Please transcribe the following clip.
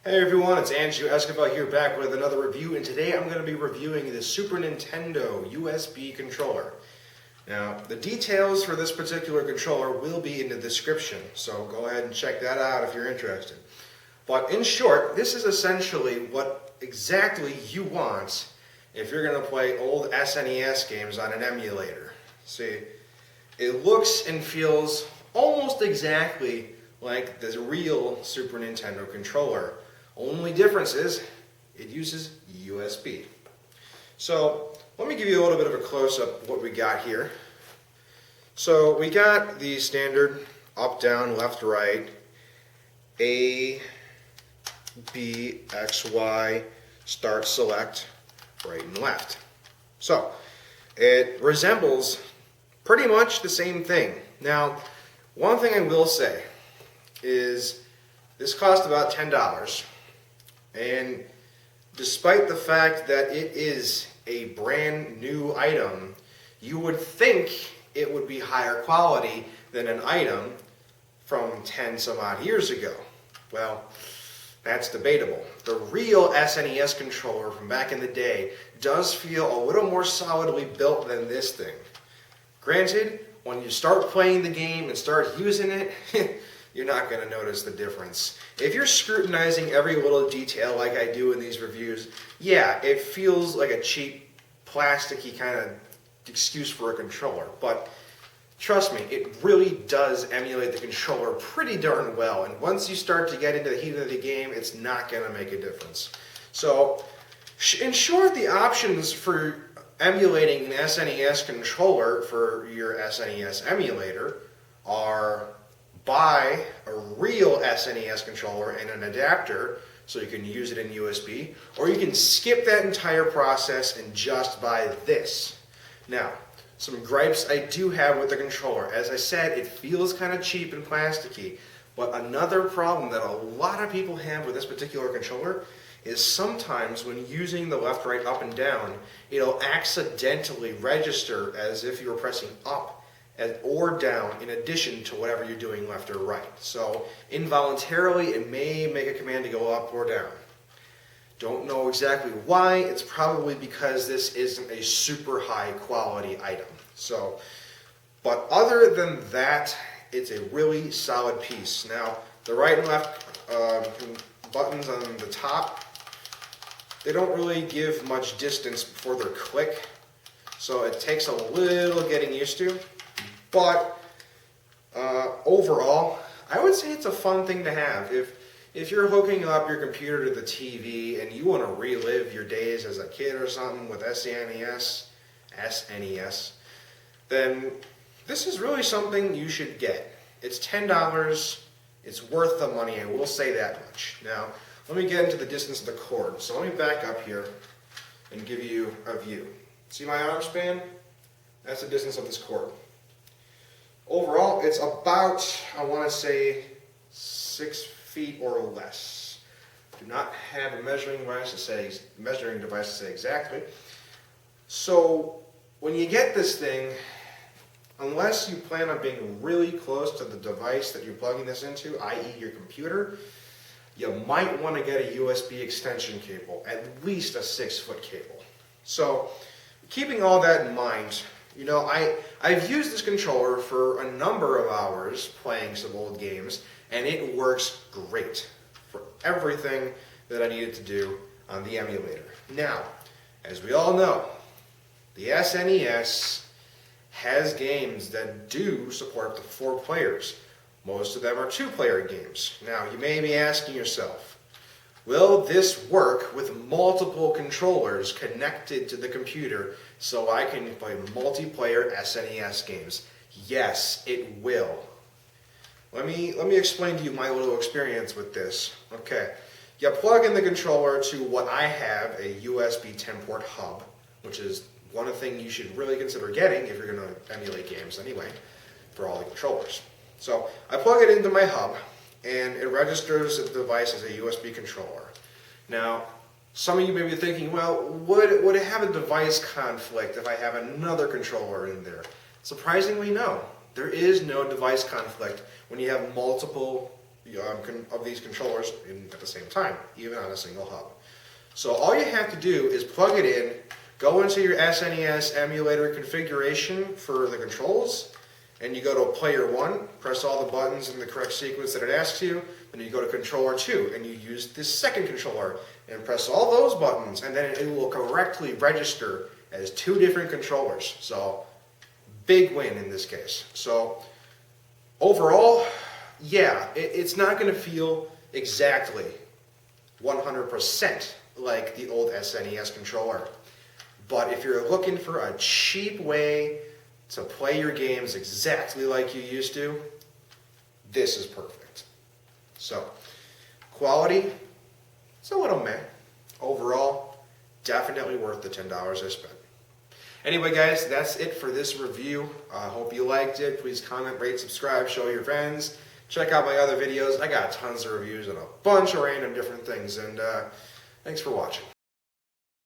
Hey everyone, it's Andrew Escobar here back with another review, and today I'm going to be reviewing the Super Nintendo USB controller. Now, the details for this particular controller will be in the description, so go ahead and check that out if you're interested. But in short, this is essentially what exactly you want if you're going to play old SNES games on an emulator. See, it looks and feels almost exactly like the real Super Nintendo controller. Only difference is it uses USB. So let me give you a little bit of a close-up of what we got here. So we got the standard up, down, left, right, A, B, X, Y, start, select, right and left. So it resembles pretty much the same thing. Now, one thing I will say is this cost about $10. And despite the fact that it is a brand new item, you would think it would be higher quality than an item from 10 some odd years ago. Well, that's debatable. The real SNES controller from back in the day does feel a little more solidly built than this thing. Granted, when you start playing the game and start using it, you're not going to notice the difference. If you're scrutinizing every little detail like I do in these reviews, yeah, it feels like a cheap, plasticky kind of excuse for a controller. But trust me, it really does emulate the controller pretty darn well. And once you start to get into the heat of the game, it's not going to make a difference. So, in short, the options for emulating an SNES controller for your SNES emulator are buy a real SNES controller and an adapter so you can use it in USB, or you can skip that entire process and just buy this. Now, some gripes I do have with the controller. As I said, it feels kind of cheap and plasticky, but another problem that a lot of people have with this particular controller is sometimes when using the left, right, up, and down, it'll accidentally register as if you were pressing up or down in addition to whatever you're doing left or right. So involuntarily it may make a command to go up or down. Don't know exactly why. It's probably because this isn't a super high quality item. So, but other than that, it's a really solid piece. Now, the right and left buttons on the top, they don't really give much distance before they're click, so it takes a little getting used to. But overall, I would say it's a fun thing to have. If you're hooking up your computer to the TV and you want to relive your days as a kid or something with SNES, then this is really something you should get. It's $10. It's worth the money, I will say that much. Now, let me get into the distance of the cord. So let me back up here and give you a view. See my arm span? That's the distance of this cord. Overall, it's about, I want to say, 6 feet or less. Do not have a measuring device to say exactly. So when you get this thing, unless you plan on being really close to the device that you're plugging this into, i.e. your computer, you might want to get a USB extension cable, at least a 6-foot cable. So keeping all that in mind, you know, I've used this controller for a number of hours playing some old games, and it works great for everything that I needed to do on the emulator. Now, as we all know, the SNES has games that do support up to 4 players. Most of them are 2-player games. Now, you may be asking yourself, will this work with multiple controllers connected to the computer so I can play multiplayer SNES games? Yes, it will. Let me explain to you my little experience with this. Okay, you plug in the controller to what I have, a USB 10-port hub, which is one thing you should really consider getting if you're going to emulate games anyway, for all the controllers. So I plug it into my hub, and it registers the device as a USB controller. Now, some of you may be thinking, well, would it have a device conflict if I have another controller in there? Surprisingly, no. There is no device conflict when you have multiple of these controllers at the same time, even on a single hub. So all you have to do is plug it in, go into your SNES emulator configuration for the controls, and you go to player 1, press all the buttons in the correct sequence that it asks you, then you go to controller 2, and you use this second controller, and press all those buttons, and then it will correctly register as 2 different controllers. So, big win in this case. So, overall, yeah, it's not going to feel exactly 100% like the old SNES controller. But if you're looking for a cheap way to play your games exactly like you used to, this is perfect. So, quality, it's a little meh. Overall, definitely worth the $10 I spent. Anyway, guys, that's it for this review. I hope you liked it. Please comment, rate, subscribe, show your friends. Check out my other videos. I got tons of reviews on a bunch of random different things. And thanks for watching.